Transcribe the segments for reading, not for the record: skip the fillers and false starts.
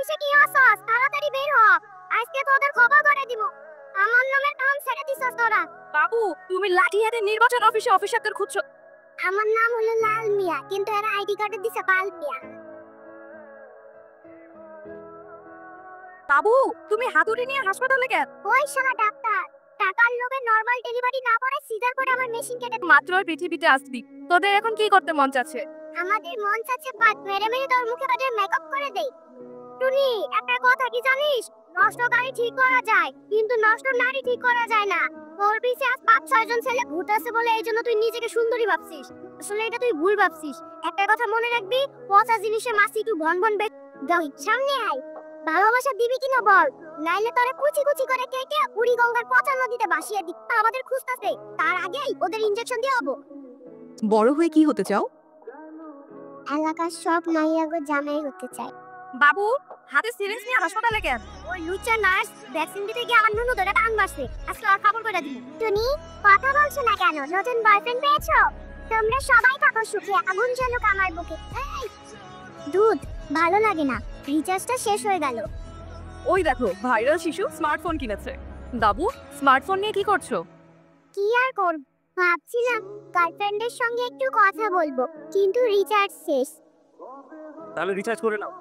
অফিসে কি আসছস? তাড়াতাড়ি বের হ। আজকে তোদের খবর করে দিব। আমার নামের কাম ছেড়ে দিছস তোরা। বাবু, তুমি লাঠি হাতে নির্বাচন অফিসে অফিসারদের খুঁজছো? আমার নাম হলো লাল মিয়া, কিন্তু এরা আইডি কার্ডে দিছে পাল মিয়া। বাবু, তুমি হাতুড়ি নিয়ে হাসপাতালে কেন? ওই শালা ডাক্তার, টাকার লোভে নরমাল ডেলিভারি না করে সিজার করে আমার মেশিন কেটে দিল। মাত্র পৃথিবীতে আসবি, তোদের এখন কি করতে মন চাচ্ছে? আমাদের মন চাচ্ছে বাত মেরে মেরে তোর মুখে বাজে মেকআপ করে দেই। টুনি, একটা কথা কি জানিস? নষ্ট গাড়ি ঠিক করা যায়, কিন্তু নষ্ট নারী ঠিক করা যায় না। তোর পিছে আজ 5-6 জন ছেলে ঘুরতেছে বলে এইজন্য তুই নিজেকে সুন্দরী ভাবছিস। আসলে এটা তুই ভুল ভাবছিস। একটা কথা মনে রাখবি, পচা জিনিসে মাছি একটু ভন ভন যাই সামনে আয়। ভালোবাসা দিবি কিনা বল, নাইলে তোরে কুচি কুচি করে কেটে বুড়ি গঙ্গার পচা নদীতে ভাসিয়ে দি। আমাদের খুঁজতাছে, তার আগেই ওদের ইনজেকশন দিয়ে হবো। বড় হয়ে কি হতে চাও? এলাকার সব নাইয়াগো জামাই হতে চাই। বাবু, হাতে সিরিঞ্জ নিয়ে হাসপাতালে কেন? ওই লুচ্চা নার্স ভ্যাকসিন দিতে গিয়ে আমার নুনু ধরে টান মারছে। আজকে আর খবর করে দিব। টুনি, কথা বলছো না কেন? নতুন বয়ফ্রেন্ড পেয়েছো? তোমরা সবাই থাকো সুখে, আগুন জ্বালুক আমার বুকে। এই, দুধ ভালো লাগে না, রিচার্জটা শেষ হয়ে গেল। ওই দেখো, ভাইরাল শিশু স্মার্টফোন কিনেছে। বাবু, স্মার্টফোন নিয়ে কি করছো? কি আর করব, ভাবছিলাম গার্লফ্রেন্ডের সঙ্গে একটু কথা বলবো, কিন্তু রিচার্জ শেষ। তাহলে রিচার্জ করে নাও।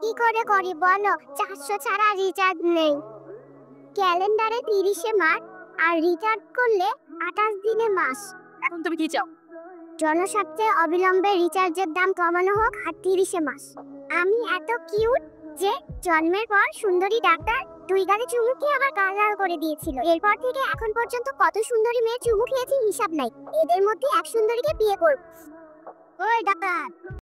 কি করে করি বলো? 400 ছাড়া রিচার্জ নেই। ক্যালেন্ডারে 30-এ মাস, আর রিচার্জ করলে 28 দিনে মাস। এখন তুমি কি চাও? জনস্বার্থে অবিলম্বে রিচার্জের দাম কমানো হোক আর 30-এ মাস। আমি এত কিউট যে জন্মের পর সুন্দরী ডাক্তার 2 গালে চুমু খেয়ে আবার গাল লাল করে দিয়েছিল। এরপর থেকে এখন পর্যন্ত কত সুন্দরী মেয়ে চুমু খেয়েছি হিসাব নাই। এদের মধ্যে এক সুন্দরীকে বিয়ে করব। ওই ডাক্তার,